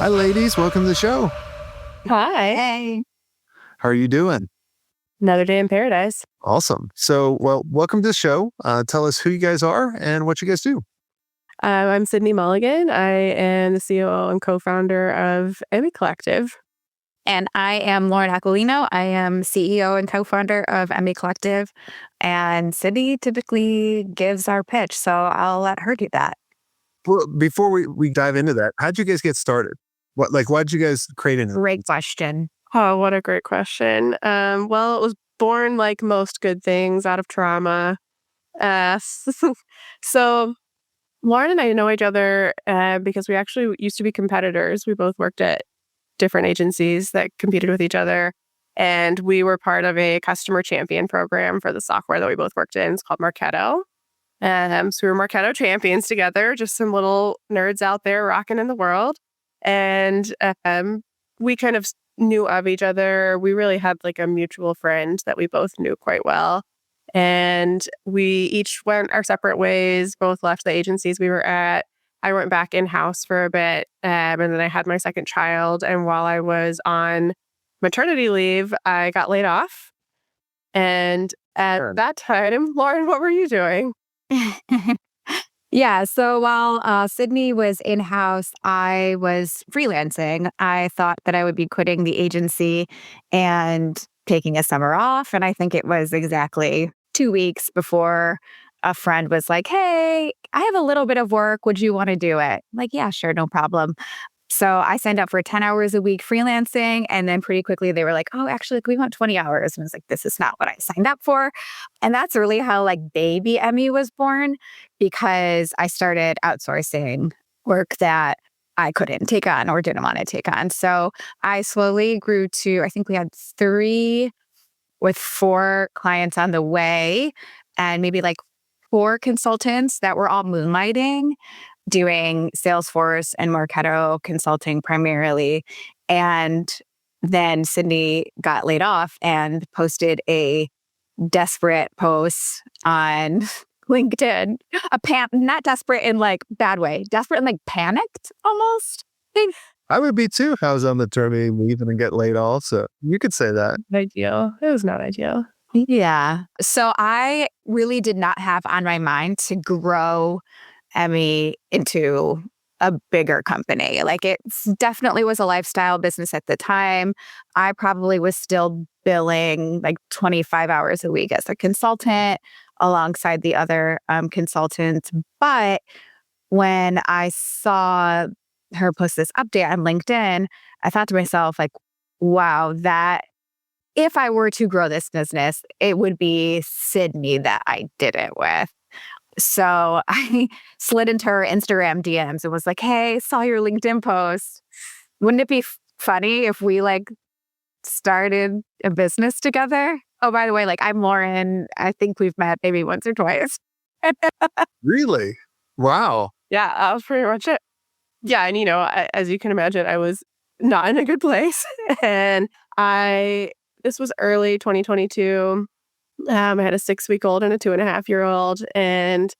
Hi, ladies. Welcome to the show. Hi. Hey. How are you doing? Another day in paradise. Awesome. So, welcome to the show. Tell us who you guys are and what you guys do. I'm Sydney Mulligan. I am the COO and co-founder of Emmy Collective. And I am Lauren Aquilino. I am CEO and co-founder of Emmy Collective. And Sydney typically gives our pitch, so I'll let her do that. Well, before we dive into that, how'd you guys get started? Why'd you guys create it? Great question. Oh, what a great question. Well, it was born like most good things out of trauma. So Lauren and I know each other because we actually used to be competitors. We both worked at different agencies that competed with each other. And we were part of a customer champion program for the software that we both worked in. It's called Marketo. So we were Marketo champions together, just some little nerds out there rocking in the world. And we kind of knew of each other. We really had like a mutual friend that we both knew quite well. And we each went our separate ways, both left the agencies we were at. I went back in-house for a bit, and then I had my second child. And while I was on maternity leave, I got laid off. And at that time, Lauren, what were you doing? Yeah, so while Sydney was in-house, I was freelancing. I thought that I would be quitting the agency and taking a summer off. And I think it was exactly 2 weeks before a friend was like, hey, I have a little bit of work. Would you want to do it? I'm like, yeah, sure, no problem. So I signed up for 10 hours a week freelancing. And then pretty quickly they were like, oh, actually, we want 20 hours. And I was like, this is not what I signed up for. And that's really how like baby Emmy was born, because I started outsourcing work that I couldn't take on or didn't want to take on. So I slowly grew to, I think we had 3 with 4 clients on the way and maybe like 4 consultants that were all moonlighting, doing Salesforce and Marketo consulting primarily. And then Sydney got laid off and posted a desperate post on LinkedIn. Not desperate in like bad way, desperate and like panicked almost. I would be too if I was on maternity leave and get laid off. So you could say that. Ideal. It was not ideal. Yeah. So I really did not have on my mind to grow Emmy into a bigger company. Like it definitely was a lifestyle business at the time. I probably was still billing like 25 hours a week as a consultant alongside the other consultants. But when I saw her post this update on LinkedIn, I thought to myself, like, wow, that if I were to grow this business, it would be Sydney that I did it with. So I slid into her Instagram DMs and was like, hey, saw your LinkedIn post. Wouldn't it be funny if we like started a business together? Oh, by the way, like I'm Lauren. I think we've met maybe once or twice. Really? Wow. Yeah, that was pretty much it. Yeah. And, as you can imagine, I was not in a good place. And this was early 2022. I had a 6-week-old and a 2.5-year-old. And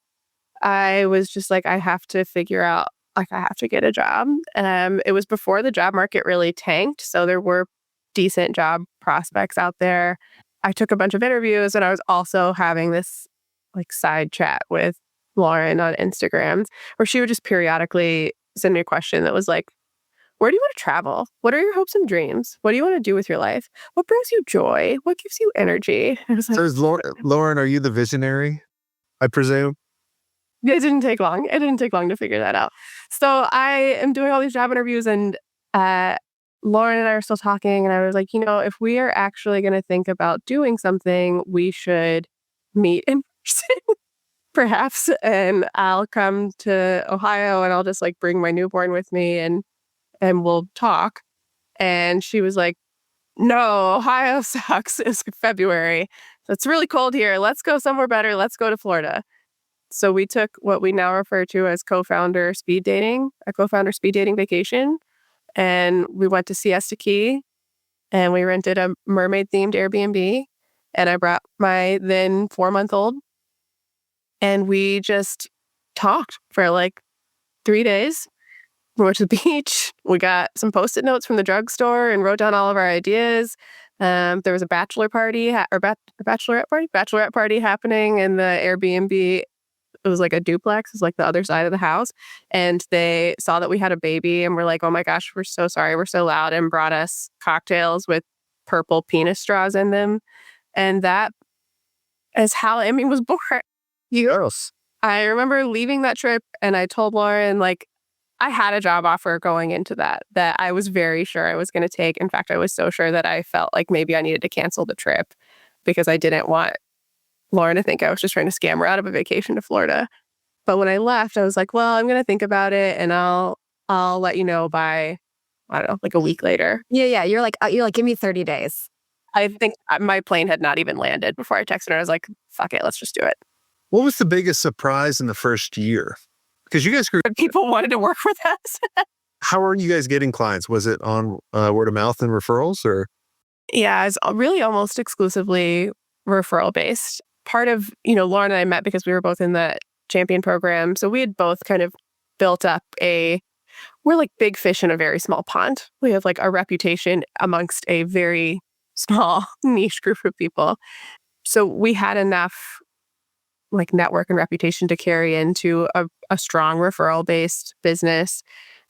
I was just like, I have to figure out, like, I have to get a job. It was before the job market really tanked. So there were decent job prospects out there. I took a bunch of interviews and I was also having this like side chat with Lauren on Instagram where she would just periodically send me a question that was like, where do you want to travel? What are your hopes and dreams? What do you want to do with your life? What brings you joy? What gives you energy? I was like, So is Lauren, are you the visionary, I presume? It didn't take long. It didn't take long to figure that out. So I am doing all these job interviews and Lauren and I are still talking. And I was like, if we are actually going to think about doing something, we should meet in person, perhaps. And I'll come to Ohio and I'll just like bring my newborn with me and we'll talk. And she was like, no, Ohio sucks. It's February. So it's really cold here. Let's go somewhere better. Let's go to Florida. So we took what we now refer to as a co-founder speed dating vacation. And we went to Siesta Key and we rented a mermaid themed Airbnb. And I brought my then 4-month-old and we just talked for like 3 days. We went to the beach. We got some Post-it notes from the drugstore and wrote down all of our ideas. There was a bachelor party bachelorette party happening in the Airbnb. It was like a duplex. It was like the other side of the house. And they saw that we had a baby and were like, oh my gosh, we're so sorry. We're so loud, and brought us cocktails with purple penis straws in them. And that is how Emmy was born. Gross. I remember leaving that trip and I told Lauren, like, I had a job offer going into that I was very sure I was going to take. In fact, I was so sure that I felt like maybe I needed to cancel the trip because I didn't want Lauren to think I was just trying to scam her out of a vacation to Florida. But when I left, I was like, well, I'm going to think about it and I'll let you know by, I don't know, like a week later. Yeah. You're like, give me 30 days. I think my plane had not even landed before I texted her. I was like, fuck it, let's just do it. What was the biggest surprise in the first year? Because you guys grew. But people wanted to work with us. How are you guys getting clients? Was it on word of mouth and referrals, or? Yeah, it's really almost exclusively referral based. Part of, Lauren and I met because we were both in the champion program. So we had both kind of built up we're like big fish in a very small pond. We have like a reputation amongst a very small niche group of people. So we had enough like network and reputation to carry into a strong referral based business.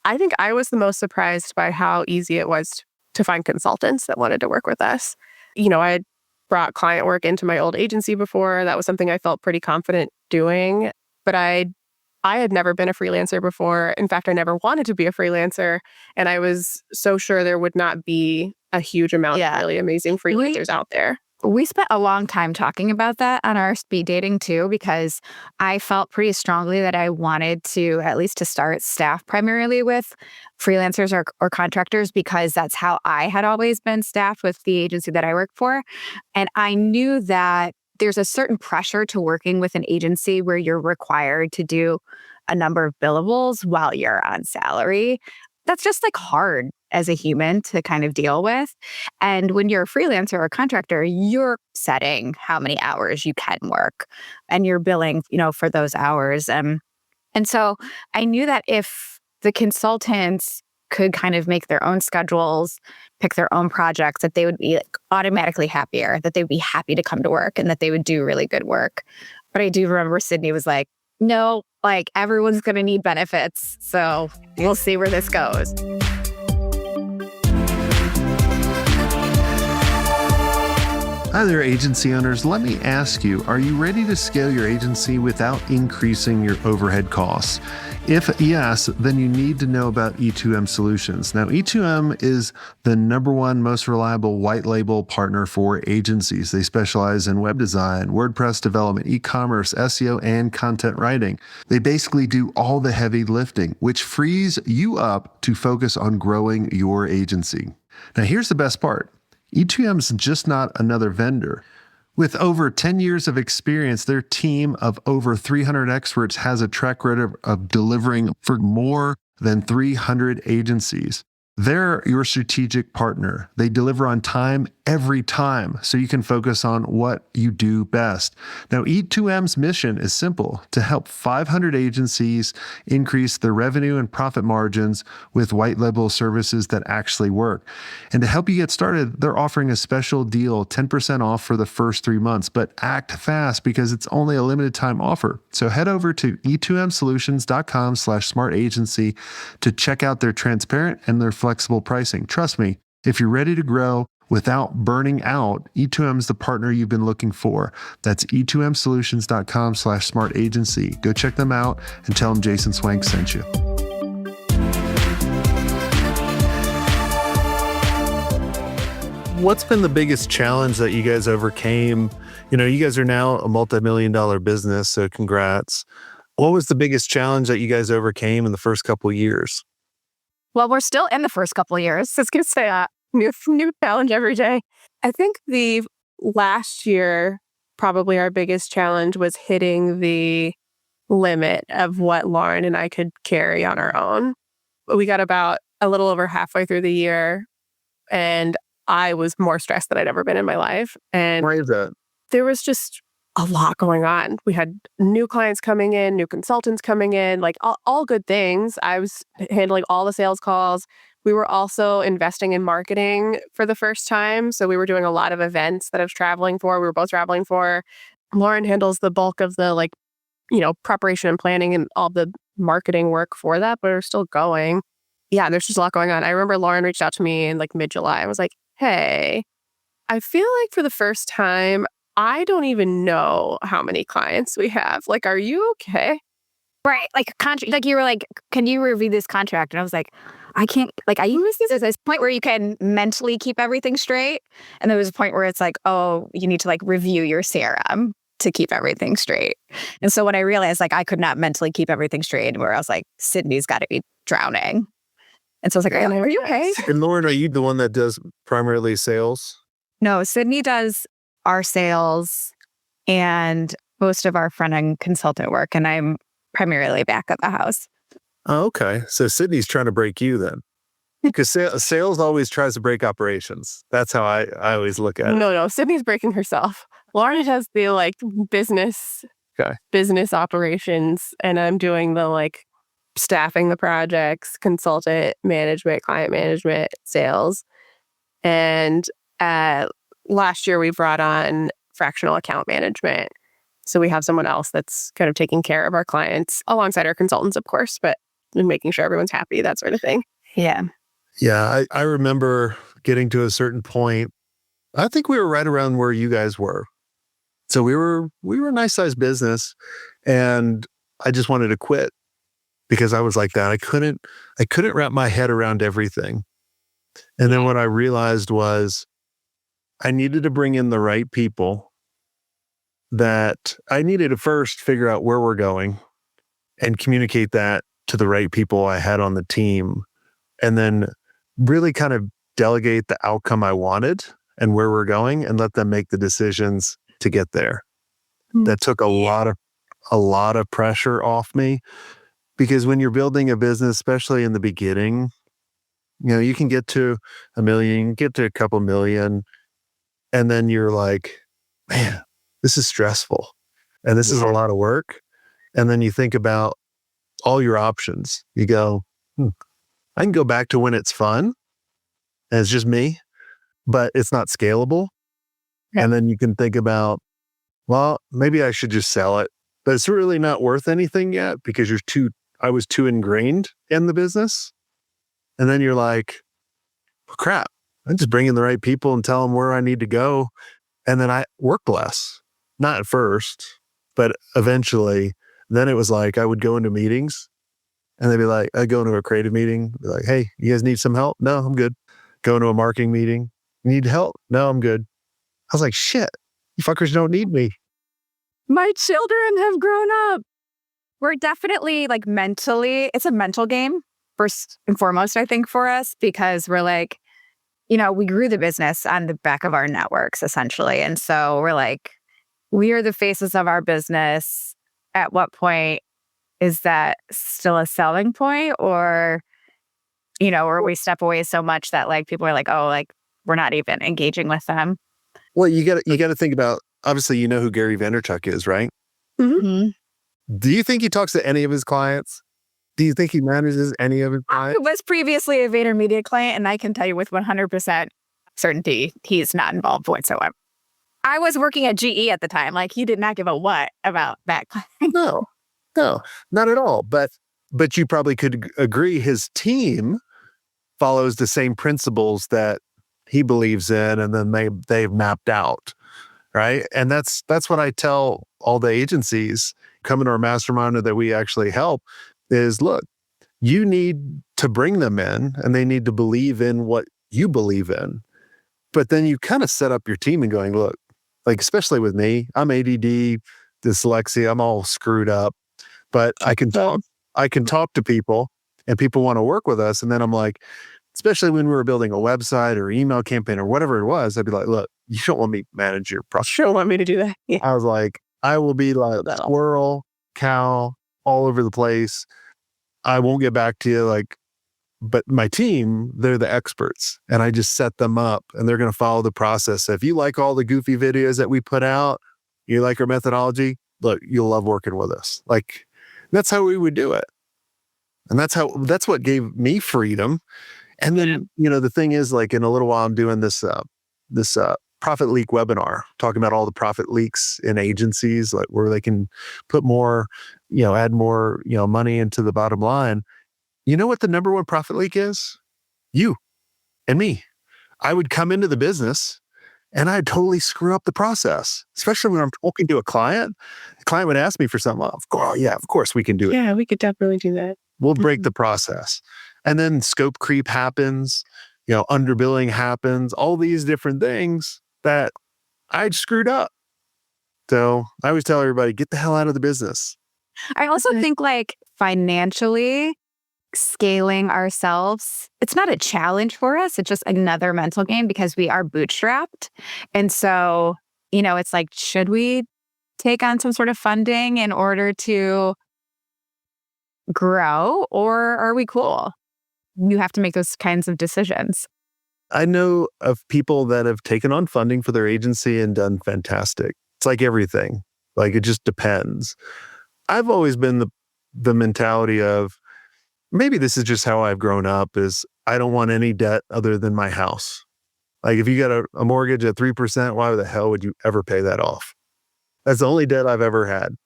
I think I was the most surprised by how easy it was to find consultants that wanted to work with us. I had brought client work into my old agency before. That was something I felt pretty confident doing. But I had never been a freelancer before. In fact, I never wanted to be a freelancer. And I was so sure there would not be a huge amount of really amazing freelancers out there. We spent a long time talking about that on our speed dating too, because I felt pretty strongly that I wanted to, at least to start, staff primarily with freelancers or contractors, because that's how I had always been staffed with the agency that I work for. And I knew that there's a certain pressure to working with an agency where you're required to do a number of billables while you're on salary. That's just like hard as a human to kind of deal with. And when you're a freelancer or a contractor, you're setting how many hours you can work and you're billing, for those hours. And so I knew that if the consultants could kind of make their own schedules, pick their own projects, that they would be like automatically happier, that they'd be happy to come to work and that they would do really good work. But I do remember Sydney was like, no, like everyone's going to need benefits. So we'll see where this goes. Hi there, agency owners. Let me ask you, are you ready to scale your agency without increasing your overhead costs? If yes, then you need to know about E2M Solutions. Now, E2M is the #1 most reliable white label partner for agencies. They specialize in web design, WordPress development, e-commerce, SEO, and content writing. They basically do all the heavy lifting, which frees you up to focus on growing your agency. Now, here's the best part. E2M's just not another vendor. With over 10 years of experience, their team of over 300 experts has a track record of delivering for more than 300 agencies. They're your strategic partner. They deliver on time every time, so you can focus on what you do best. Now, E2M's mission is simple: to help 500 agencies increase their revenue and profit margins with white label services that actually work. And to help you get started, they're offering a special deal, 10% off for the first 3 months, but act fast because it's only a limited time offer. So head over to e2msolutions.com/smartagency to check out their transparent and their flexible pricing. Trust me, if you're ready to grow without burning out, E2M's the partner you've been looking for. That's e2msolutions.com/smartagency. Go check them out and tell them Jason Swank sent you. What's been the biggest challenge that you guys overcame? You guys are now a multi-million-dollar business, so congrats. What was the biggest challenge that you guys overcame in the first couple of years? Well, we're still in the first couple of years. I was going to say new challenge every day. I think the last year, probably our biggest challenge was hitting the limit of what Lauren and I could carry on our own. We got about a little over halfway through the year, and I was more stressed than I'd ever been in my life. And Why is that? there was just a lot going on. We had new clients coming in, new consultants coming in, like all good things. I was handling all the sales calls. We were also investing in marketing for the first time. So we were doing a lot of events that I was traveling for. We were both traveling for. Lauren handles the bulk of the preparation and planning and all the marketing work for that, but we're still going. Yeah, there's just a lot going on. I remember Lauren reached out to me in like mid-July. I was like, hey, I feel like for the first time, I don't even know how many clients we have. Like, are you okay? Right. Like like you were like, can you review this contract? And I was like, I can't, like, there's this point where you can mentally keep everything straight. And there was a point where it's like, oh, you need to like review your CRM to keep everything straight. And so when I realized like I could not mentally keep everything straight, where I was like, Sydney's got to be drowning. And so I was like, are you okay? And Lauren, are you the one that does primarily sales? No, Sydney does our sales and most of our front-end consultant work. And I'm primarily back at the house. Oh, okay. So Sydney's trying to break you then. Because sales always tries to break operations. That's how I always look at it. No, Sydney's breaking herself. Lauren has the like business operations, and I'm doing the like staffing the projects, consultant management, client management, sales. And last year we brought on fractional account management. So we have someone else that's kind of taking care of our clients alongside our consultants, of course, but making sure everyone's happy, that sort of thing. Yeah. Yeah, I remember getting to a certain point. I think we were right around where you guys were. So we were a nice sized business, and I just wanted to quit because I was like that. I couldn't wrap my head around everything. And then what I realized was I needed to bring in the right people, that I needed to first figure out where we're going and communicate that to the right people I had on the team, and then really kind of delegate the outcome I wanted and where we're going and let them make the decisions to get there. That took a lot of pressure off me, because when you're building a business, especially in the beginning, you can get to $1 million, get to a couple million, and then you're like, man, this is stressful and this is a lot of work. And then you think about all your options. You go, I can go back to when it's fun and it's just me, but it's not scalable. Yeah. And then you can think about, well, maybe I should just sell it, but it's really not worth anything yet because I was too ingrained in the business. And then you're like, well, crap, I just bring in the right people and tell them where I need to go. And then I work less. Not at first, but eventually. Then it was like I would go into meetings and they'd be like, I'd go into a creative meeting, be like, hey, you guys need some help? No, I'm good. Go into a marketing meeting. Need help? No, I'm good. I was like, shit, you fuckers don't need me. My children have grown up. We're definitely like mentally, it's a mental game first and foremost, I think, for us, because we're like, we grew the business on the back of our networks essentially. And so we're like, we are the faces of our business. At what point is that still a selling point, or we step away so much that like people are like, oh, like we're not even engaging with them. Well, you got to think about, obviously, you know who Gary Vaynerchuk is, right? Mm-hmm. Do you think he talks to any of his clients? Do you think he manages any of his clients? I was previously a VaynerMedia client, and I can tell you with 100% certainty, he's not involved whatsoever. I was working at GE at the time. Like, he did not give a what about that client. No, not at all. But you probably could agree his team follows the same principles that he believes in, and then they've mapped out, right? And that's what I tell all the agencies coming to our mastermind that we actually help is, look, you need to bring them in, and they need to believe in what you believe in. But then you kind of set up your team and going, look, like, especially with me, I'm ADD, dyslexia, I'm all screwed up, but I can talk to people, and people want to work with us. And then I'm like, especially when we were building a website or email campaign or whatever it was, I'd be like, look, you don't want me to manage your process. You don't want me to do that. Yeah. I was like, I will be like squirrel, cow, all over the place. I won't get back to you. Like, but my team, they're the experts, and I just set them up, and they're going to follow the process. So if you like all the goofy videos that we put out, You like our methodology? Look, you'll love working with us. Like, that's how we would do it. And that's what gave me freedom. And then, the thing is, like, in a little while, I'm doing this profit leak webinar, talking about all the profit leaks in agencies, like where they can put more, add more, money into the bottom line. You know what the number one profit leak is? You and me. I would come into the business and I'd totally screw up the process, especially when I'm talking to a client. The client would ask me for something. Of course we can do it. Yeah, we could definitely do that. We'll break the process. And then scope creep happens, underbilling happens, all these different things that I'd screwed up. So I always tell everybody, get the hell out of the business. I also think like financially scaling ourselves, it's not a challenge for us. It's just another mental game because we are bootstrapped. And so, it's like, should we take on some sort of funding in order to grow, or are we cool? You have to make those kinds of decisions. I know of people that have taken on funding for their agency and done fantastic. It's like everything. Like, it just depends. I've always been the mentality of, maybe this is just how I've grown up, is I don't want any debt other than my house. Like, if you got a mortgage at 3%, why the hell would you ever pay that off? That's the only debt I've ever had.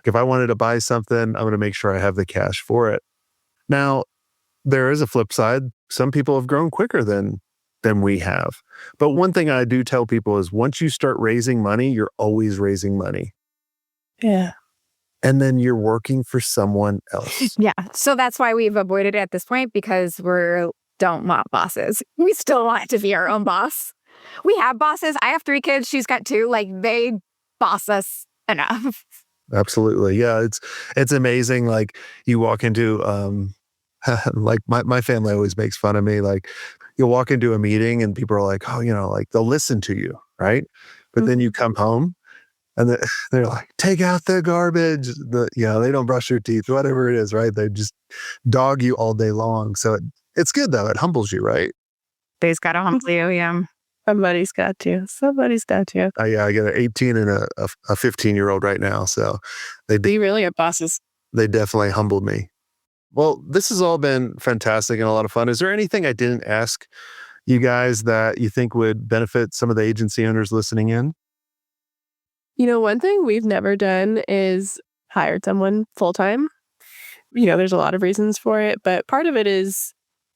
If I wanted to buy something, I'm going to make sure I have the cash for it. Now, there is a flip side. Some people have grown quicker than we have. But one thing I do tell people is, once you start raising money, you're always raising money. Yeah. And then you're working for someone else. Yeah. So that's why we've avoided it at this point, because we don't want bosses. We still want to be our own boss. We have bosses. I have 3 kids. She's got 2. Like, they boss us enough. Absolutely. Yeah. It's amazing. Like, you walk into, like my family always makes fun of me. Like, you'll walk into a meeting and people are like, oh, like they'll listen to you. Right. But then you come home and they're like, take out the garbage. They don't brush their teeth, whatever it is. Right. They just dog you all day long. So it's good though. It humbles you. Right. They's got to humble you. Yeah. Somebody's got to. I got an 18 and a 15-year-old right now. So they really are bosses. They definitely humbled me. Well, this has all been fantastic and a lot of fun. Is there anything I didn't ask you guys that you think would benefit some of the agency owners listening in? One thing we've never done is hired someone full-time. There's a lot of reasons for it, but part of it is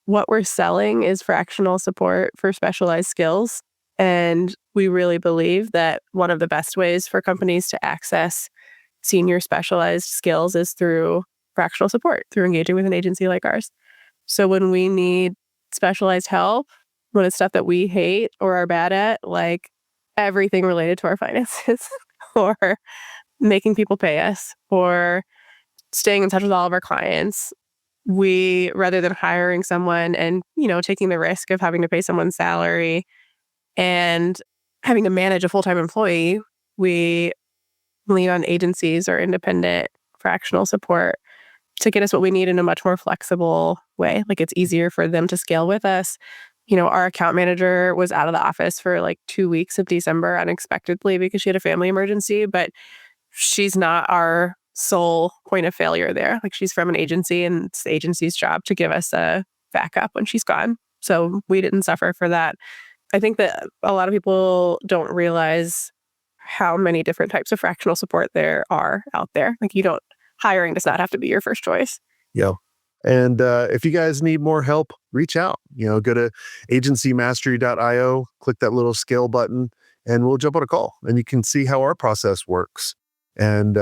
what we're selling is fractional support for specialized skills. And we really believe that one of the best ways for companies to access senior specialized skills is through fractional support, through engaging with an agency like ours. So when we need specialized help, when it's stuff that we hate or are bad at, like everything related to our finances or making people pay us or staying in touch with all of our clients, we, rather than hiring someone and, taking the risk of having to pay someone's salary and having to manage a full-time employee, we lean on agencies or independent fractional support to get us what we need in a much more flexible way. Like, it's easier for them to scale with us. Our account manager was out of the office for like 2 weeks of December unexpectedly because she had a family emergency, but she's not our sole point of failure there. Like, she's from an agency and it's the agency's job to give us a backup when she's gone. So we didn't suffer for that. I think that a lot of people don't realize how many different types of fractional support there are out there. Like, hiring does not have to be your first choice. Yeah. And if you guys need more help, reach out. Go to agencymastery.io, click that little scale button, and we'll jump on a call. And you can see how our process works and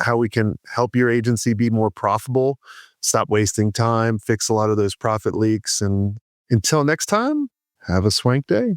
how we can help your agency be more profitable, stop wasting time, fix a lot of those profit leaks. And until next time, have a swank day.